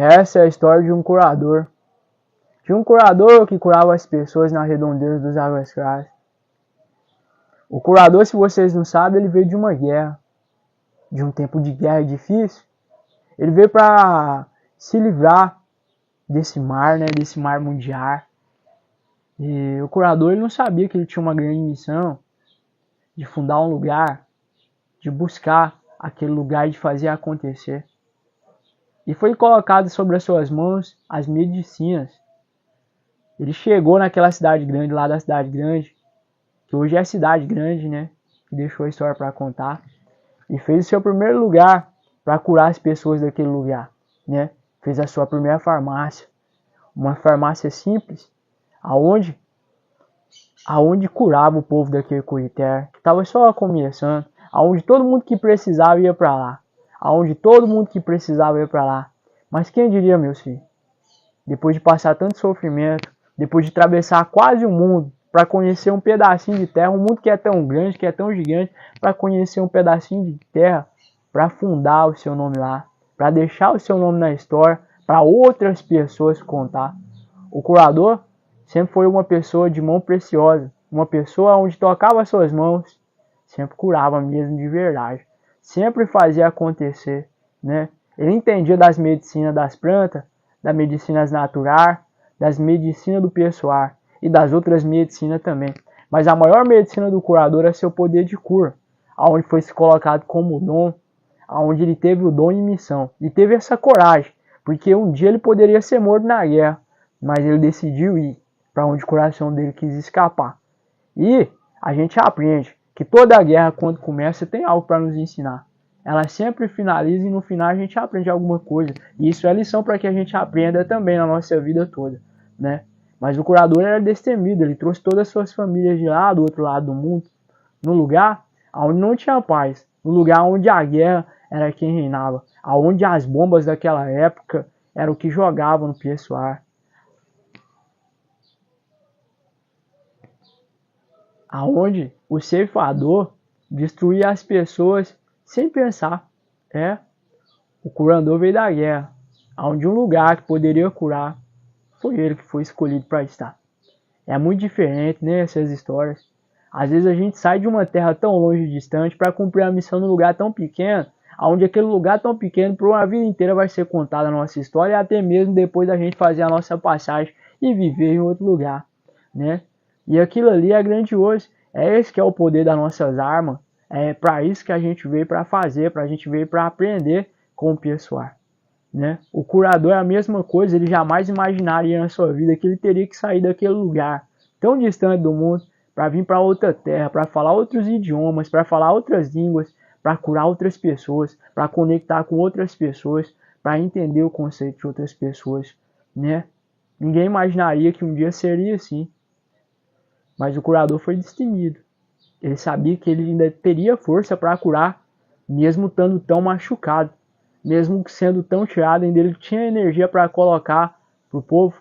Essa é a história de um curador. De um curador que curava as pessoas na redondeza dos Águas Claras. O curador, se vocês não sabem, ele veio de uma guerra. De um tempo de guerra difícil. Ele veio para se livrar desse mar, né? Desse mar mundial. E o curador ele não sabia que ele tinha uma grande missão de fundar um lugar, de buscar aquele lugar, de fazer acontecer. E foi colocado sobre as suas mãos as medicinas. Ele chegou naquela cidade grande, lá da cidade grande, que hoje é cidade grande, né? Que deixou a história para contar. E fez o seu primeiro lugar para curar as pessoas daquele lugar, né? Fez a sua primeira farmácia. Uma farmácia simples, aonde curava o povo daquele Curité, que estava só começando, aonde todo mundo que precisava ia para lá, aonde todo mundo que precisava ia para lá. Mas quem diria, meus filhos, depois de passar tanto sofrimento, depois de atravessar quase o mundo para conhecer um pedacinho de terra, um mundo que é tão grande, que é tão gigante, para conhecer um pedacinho de terra, para fundar o seu nome lá, para deixar o seu nome na história, para outras pessoas contar. O curador sempre foi uma pessoa de mão preciosa, uma pessoa onde tocava as suas mãos, sempre curava mesmo de verdade, sempre fazia acontecer, né? Ele entendia das medicinas das plantas, das medicinas naturais, das medicinas do pessoal e das outras medicinas também. Mas a maior medicina do curador é seu poder de cura, aonde foi se colocado como dom, aonde ele teve o dom e missão, e teve essa coragem, porque um dia ele poderia ser morto na guerra, mas ele decidiu ir para onde o coração dele quis escapar. E a gente aprende que toda guerra, quando começa, tem algo para nos ensinar. Ela sempre finaliza e no final a gente aprende alguma coisa. E isso é lição para que a gente aprenda também na nossa vida toda, né? Mas o curador era destemido, ele trouxe todas as suas famílias de lá, do outro lado do mundo, no lugar onde não tinha paz, no lugar onde a guerra era quem reinava, onde as bombas daquela época eram o que jogavam no pessoal. Aonde o ceifador destruía as pessoas sem pensar. O curador veio da guerra, aonde um lugar que poderia curar foi ele que foi escolhido para estar. É muito diferente, né, essas histórias. Às vezes a gente sai de uma terra tão longe e distante para cumprir a missão num lugar tão pequeno, aonde aquele lugar tão pequeno por uma vida inteira vai ser contada a nossa história, e até mesmo depois da gente fazer a nossa passagem e viver em outro lugar, né? E aquilo ali é grandioso. É esse que é o poder das nossas armas. É para isso que a gente veio para fazer, para a gente veio para aprender com o pessoal, né? O curador é a mesma coisa, ele jamais imaginaria na sua vida que ele teria que sair daquele lugar tão distante do mundo para vir para outra terra, para falar outros idiomas, para falar outras línguas, para curar outras pessoas, para conectar com outras pessoas, para entender o conceito de outras pessoas, né? Ninguém imaginaria que um dia seria assim. Mas o curador foi destemido. Ele sabia que ele ainda teria força para curar, mesmo estando tão machucado, mesmo sendo tão tirado, ainda ele tinha energia para colocar para o povo,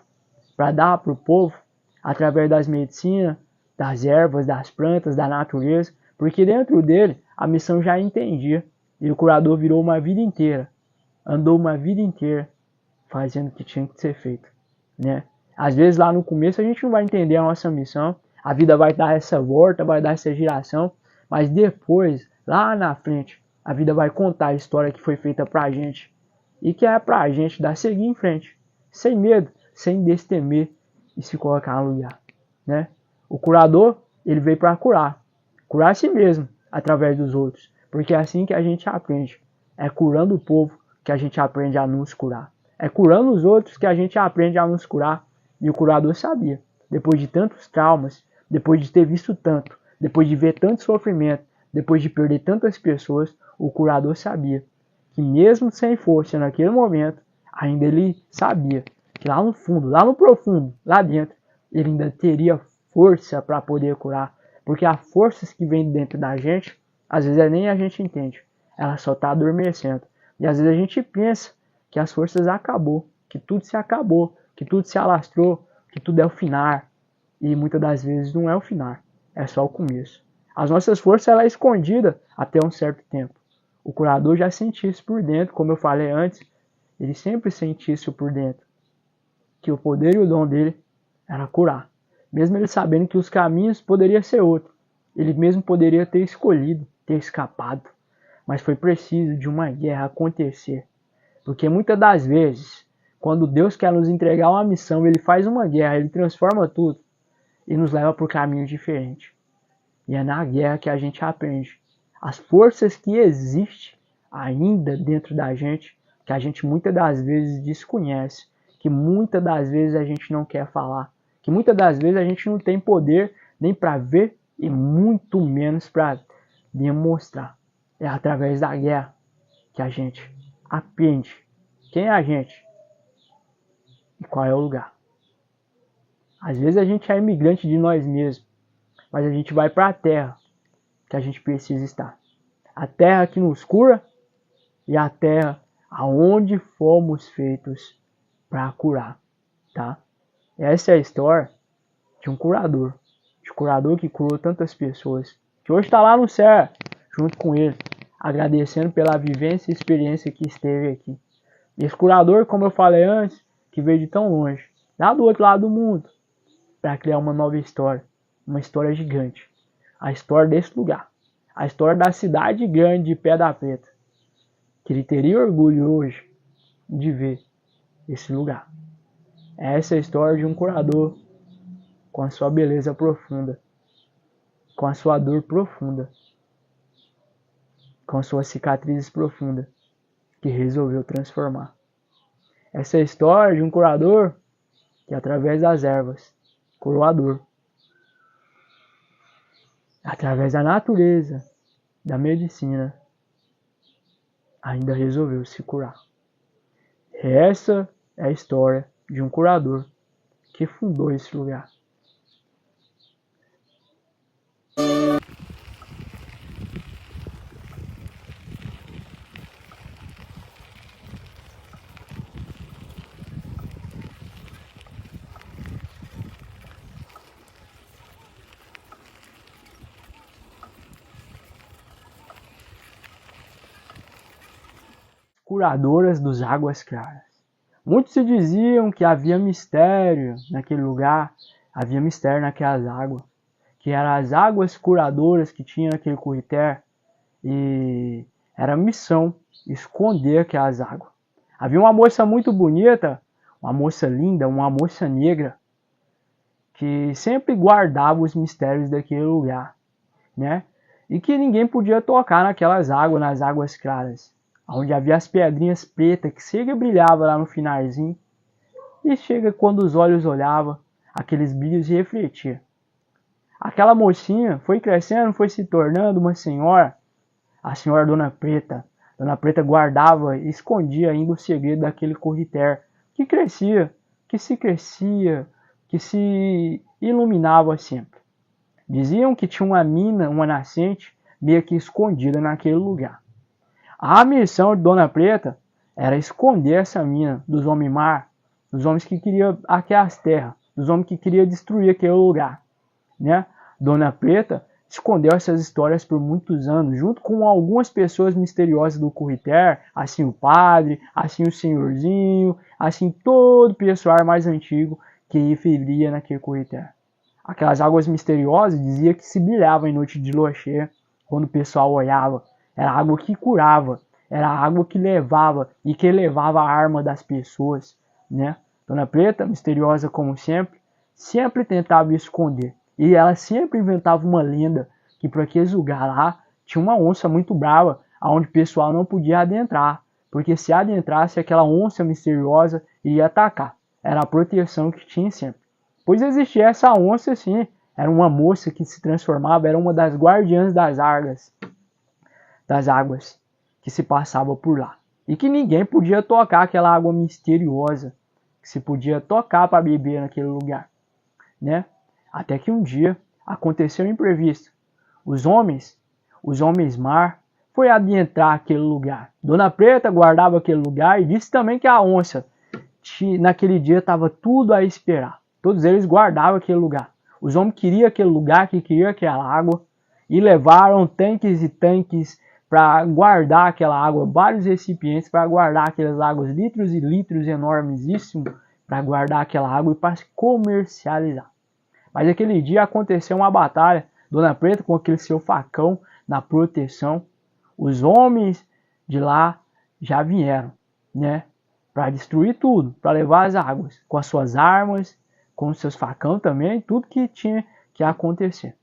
para dar para o povo, através das medicinas, das ervas, das plantas, da natureza, porque dentro dele a missão já entendia. E o curador virou uma vida inteira, andou uma vida inteira fazendo o que tinha que ser feito, né? Às vezes lá no começo a gente não vai entender a nossa missão, a vida vai dar essa volta, vai dar essa giração, mas depois, lá na frente, a vida vai contar a história que foi feita pra gente e que é pra gente dar seguir em frente, sem medo, sem destemer e se colocar no lugar, né? O curador, ele veio para curar a si mesmo através dos outros, porque é assim que a gente aprende. É curando o povo que a gente aprende a nos curar. É curando os outros que a gente aprende a nos curar. E o curador sabia, depois de tantos traumas, depois de ter visto tanto, depois de ver tanto sofrimento, depois de perder tantas pessoas, o curador sabia que mesmo sem força naquele momento, ainda ele sabia que lá no fundo, lá no profundo, lá dentro, ele ainda teria força para poder curar. Porque as forças que vêm dentro da gente, às vezes nem a gente entende. Ela só está adormecendo. E às vezes a gente pensa que as forças acabou, que tudo se acabou, que tudo se alastrou, que tudo é o final. E muitas das vezes não é o final, é só o começo. As nossas forças ela é escondida até um certo tempo. O curador já sentia isso por dentro, como eu falei antes. ele sempre sentia isso por dentro, que o poder e o dom dele era curar. Mesmo ele sabendo que os caminhos poderiam ser outros. Ele mesmo poderia ter escolhido, ter escapado. Mas foi preciso de uma guerra acontecer. Porque muitas das vezes, quando Deus quer nos entregar uma missão, ele faz uma guerra, ele transforma tudo e nos leva por caminhos diferentes. E é na guerra que a gente aprende as forças que existem ainda dentro da gente, que a gente muitas das vezes desconhece, que muitas das vezes a gente não quer falar, que muitas das vezes a gente não tem poder nem para ver e muito menos para demonstrar. É através da guerra que a gente aprende quem é a gente e qual é o lugar. Às vezes a gente é imigrante de nós mesmos, mas a gente vai para a terra que a gente precisa estar. A terra que nos cura e a terra aonde fomos feitos para curar, tá? Essa é a história de um curador que curou tantas pessoas, que hoje está lá no céu, junto com ele, agradecendo pela vivência e experiência que esteve aqui. Esse curador, como eu falei antes, que veio de tão longe, lá do outro lado do mundo, para criar uma nova história, uma história gigante, a história desse lugar, a história da cidade grande de Pedra Preta, que ele teria orgulho hoje de ver esse lugar. Essa é a história de um curador com a sua beleza profunda, com a sua dor profunda, com suas cicatrizes profundas, que resolveu transformar. Essa é a história de um curador que, através das ervas, curou a dor. Através da natureza, da medicina, ainda resolveu se curar. Essa é a história de um curador que fundou esse lugar. Curadoras dos águas claras. Muitos se diziam que havia mistério naquele lugar, havia mistério naquelas águas, que eram as águas curadoras que tinha naquele curritério, e era missão esconder aquelas águas. Havia uma moça muito bonita, uma moça linda, uma moça negra, que sempre guardava os mistérios daquele lugar, né? E que ninguém podia tocar naquelas águas, nas águas claras, onde havia as pedrinhas pretas que chega brilhava lá no finalzinho, e chega quando os olhos olhavam, aqueles brilhos refletiam. Aquela mocinha foi crescendo, foi se tornando uma senhora, a senhora Dona Preta. Dona Preta guardava e escondia ainda o segredo daquele curritério, que crescia, que se iluminava sempre. Diziam que tinha uma mina, uma nascente, meio que escondida naquele lugar. A missão de Dona Preta era esconder essa mina dos homens-mar, dos homens que queriam aquelas terras, dos homens que queriam destruir aquele lugar, né? Dona Preta escondeu essas histórias por muitos anos, junto com algumas pessoas misteriosas do curritério, assim o padre, assim o senhorzinho, assim todo o pessoal mais antigo que referia naquele curritério. Aquelas águas misteriosas dizia que se brilhava em noite de lua cheia, quando o pessoal olhava. Era água que curava, era água que levava e que levava a arma das pessoas, né? Dona Preta, misteriosa como sempre tentava esconder. E ela sempre inventava uma lenda que por aquele lugar lá tinha uma onça muito brava, onde o pessoal não podia adentrar, porque se adentrasse aquela onça misteriosa iria atacar. Era a proteção que tinha sempre. Pois existia essa onça sim, era uma moça que se transformava, era uma das guardiãs das águas que se passava por lá. E que ninguém podia tocar aquela água misteriosa que se podia tocar para beber naquele lugar, né? Até que um dia aconteceu um imprevisto. Os homens mar, foi adentrar aquele lugar. Dona Preta guardava aquele lugar e disse também que a onça, naquele dia, estava tudo a esperar. Todos eles guardavam aquele lugar. Os homens queriam aquele lugar, que queriam aquela água, e levaram tanques e tanques para guardar aquela água, vários recipientes para guardar aquelas águas, litros e litros enormíssimos, para guardar aquela água e para comercializar. Mas aquele dia aconteceu uma batalha, Dona Preta com aquele seu facão na proteção, os homens de lá já vieram, né, para destruir tudo, para levar as águas, com as suas armas, com os seus facão também, tudo que tinha que acontecer.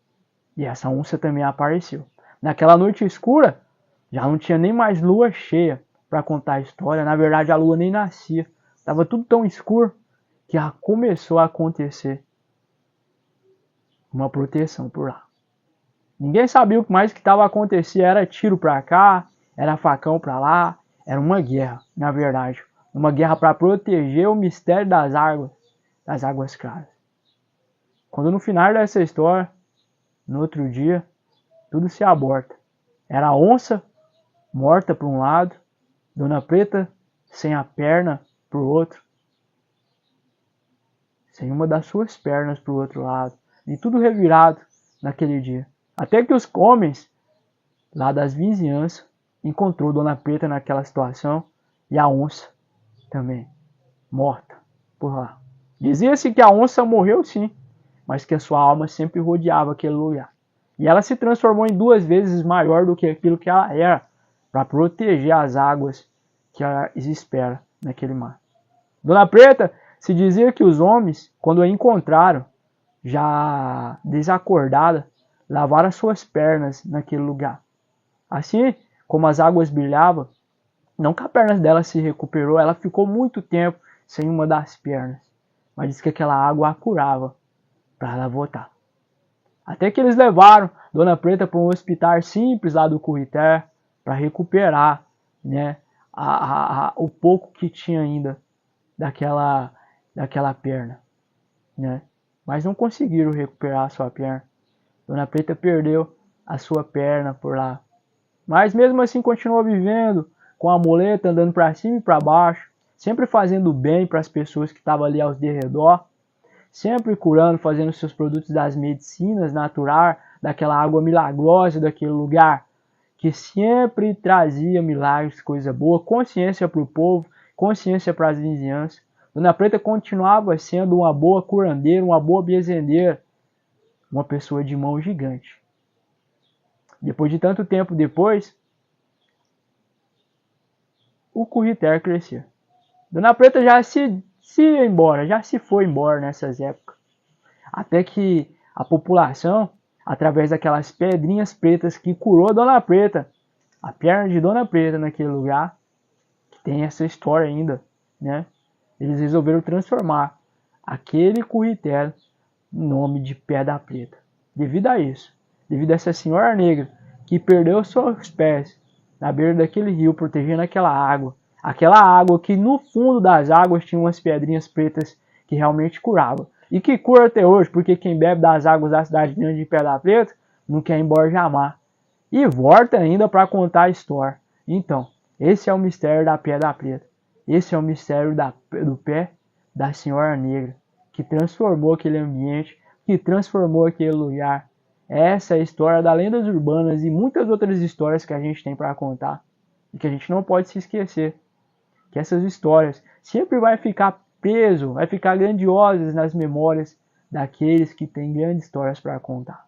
E essa onça também apareceu. Naquela noite escura, já não tinha nem mais lua cheia para contar a história. Na verdade, a lua nem nascia. Estava tudo tão escuro que já começou a acontecer uma proteção por lá. Ninguém sabia o que mais que estava acontecendo. Era tiro para cá, era facão para lá. Era uma guerra, na verdade. Uma guerra para proteger o mistério das águas claras. Quando no final dessa história, no outro dia, tudo se aborta. Era a onça morta por um lado, Dona Preta sem a perna por outro, sem uma das suas pernas por outro lado, e tudo revirado naquele dia. Até que os homens lá das vizinhanças encontrou Dona Preta naquela situação e a onça também morta por lá. Dizia-se que a onça morreu sim, mas que a sua alma sempre rodeava aquele lugar. E ela se transformou em 2 vezes maior do que aquilo que ela era, para proteger as águas que ela espera naquele mar. Dona Preta se dizia que os homens, quando a encontraram, já desacordada, lavaram suas pernas naquele lugar. Assim como as águas brilhavam, não que a perna dela se recuperou, ela ficou muito tempo sem uma das pernas, mas diz que aquela água a curava para ela voltar. Até que eles levaram Dona Preta para um hospital simples lá do Curité para recuperar, né, o pouco que tinha ainda daquela perna, né? Mas não conseguiram recuperar a sua perna. Dona Preta perdeu a sua perna por lá. Mas mesmo assim continuou vivendo com a muleta, andando para cima e para baixo, sempre fazendo bem para as pessoas que estavam ali ao redor, sempre curando, fazendo seus produtos das medicinas naturais, daquela água milagrosa daquele lugar, que sempre trazia milagres, coisa boa, consciência para o povo, consciência para as vizinhanças. Dona Preta continuava sendo uma boa curandeira, uma boa bezendeira, uma pessoa de mão gigante. Depois de tanto tempo depois, o Curité cresceu. Dona Preta já se foi embora nessas épocas. Até que a população, através daquelas pedrinhas pretas que curou Dona Preta, a perna de Dona Preta naquele lugar, que tem essa história ainda, né? Eles resolveram transformar aquele Curité em nome de Pedra Preta. Devido a isso, devido a essa senhora negra que perdeu seus pés na beira daquele rio, protegendo aquela água que no fundo das águas tinha umas pedrinhas pretas que realmente curavam. E que cura até hoje, porque quem bebe das águas da cidade grande de Pedra Preta não quer ir embora jamais. E volta ainda para contar a história. Então, esse é o mistério da Pedra Preta. Esse é o mistério do pé da senhora negra, que transformou aquele ambiente, que transformou aquele lugar. Essa é a história das lendas urbanas e muitas outras histórias que a gente tem para contar. E que a gente não pode se esquecer. Que essas histórias sempre vai ficar preso, vai ficar grandiosas nas memórias daqueles que têm grandes histórias para contar.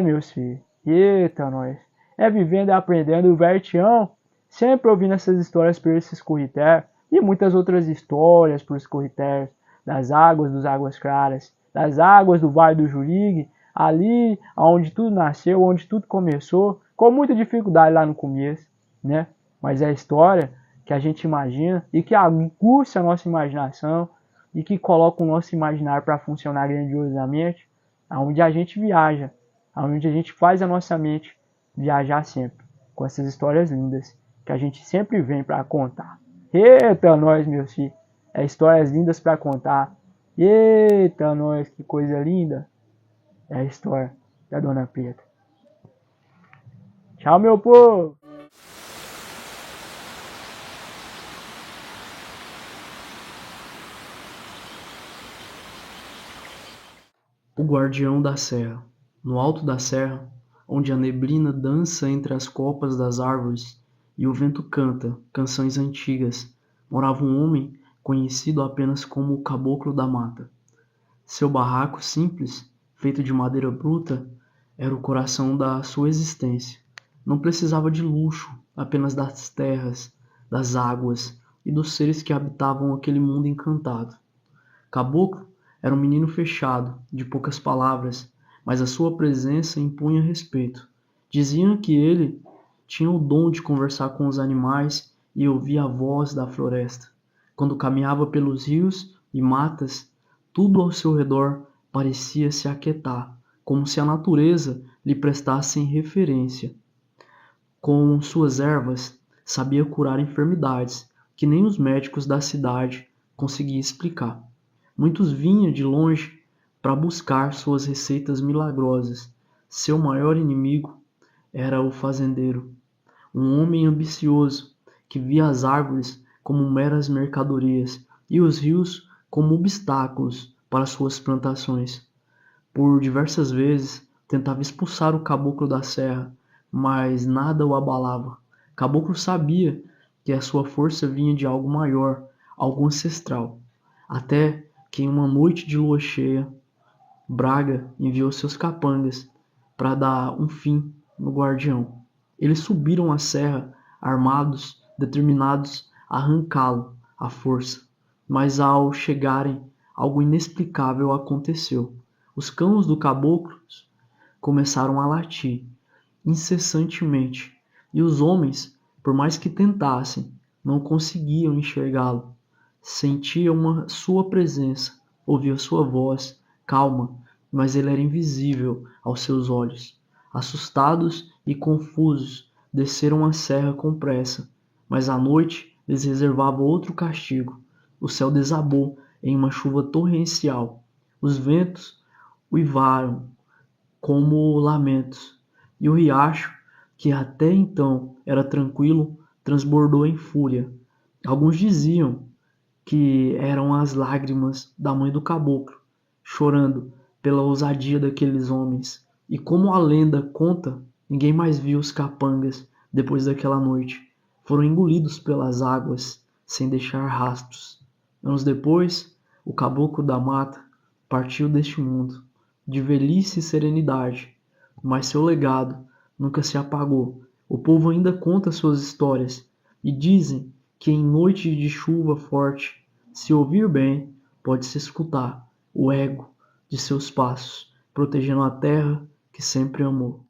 Meus filhos, eita nós, vivendo e aprendendo o Vertião, sempre ouvindo essas histórias por esses Curité e muitas outras histórias por esses Curité, das águas dos Águas Claras, das águas do Vale do Jurigue, ali onde tudo nasceu, onde tudo começou, com muita dificuldade lá no começo, né? Mas é a história que a gente imagina e que aguça a nossa imaginação e que coloca o nosso imaginário para funcionar grandiosamente, aonde a gente viaja, aonde a gente faz a nossa mente viajar sempre, com essas histórias lindas que a gente sempre vem para contar. Eita nós, meus filhos, histórias lindas para contar. Eita nós, que coisa linda. É a história da Dona Preta. Tchau, meu povo! O Guardião da Serra. No alto da serra, onde a neblina dança entre as copas das árvores e o vento canta canções antigas, morava um homem conhecido apenas como o Caboclo da Mata. Seu barraco simples, feito de madeira bruta, era o coração da sua existência. Não precisava de luxo, apenas das terras, das águas e dos seres que habitavam aquele mundo encantado. Caboclo era um menino fechado, de poucas palavras, mas a sua presença impunha respeito. Diziam que ele tinha o dom de conversar com os animais e ouvir a voz da floresta. Quando caminhava pelos rios e matas, tudo ao seu redor parecia se aquietar, como se a natureza lhe prestasse referência. Com suas ervas, sabia curar enfermidades que nem os médicos da cidade conseguiam explicar. Muitos vinham de longe para buscar suas receitas milagrosas. Seu maior inimigo era o fazendeiro, um homem ambicioso que via as árvores como meras mercadorias e os rios como obstáculos para suas plantações. Por diversas vezes tentava expulsar o caboclo da serra, mas nada o abalava. Caboclo sabia que a sua força vinha de algo maior, algo ancestral. Até que em uma noite de lua cheia, Braga enviou seus capangas para dar um fim no guardião. Eles subiram a serra, armados, determinados a arrancá-lo à força. Mas ao chegarem, algo inexplicável aconteceu. Os cães do caboclo começaram a latir incessantemente, e os homens, por mais que tentassem, não conseguiam enxergá-lo. Sentiam sua presença, ouviam sua voz, calma, mas ele era invisível aos seus olhos. Assustados e confusos, desceram a serra com pressa, mas a noite lhes reservava outro castigo. O céu desabou em uma chuva torrencial. Os ventos uivaram como lamentos, e o riacho, que até então era tranquilo, transbordou em fúria. Alguns diziam que eram as lágrimas da mãe do caboclo, chorando pela ousadia daqueles homens. E como a lenda conta, ninguém mais viu os capangas depois daquela noite. Foram engolidos pelas águas, sem deixar rastros. Anos depois, o caboclo da mata partiu deste mundo, de velhice e serenidade, mas seu legado nunca se apagou. O povo ainda conta suas histórias e dizem que em noite de chuva forte, se ouvir bem, pode-se escutar o eco de seus passos, protegendo a terra que sempre amou.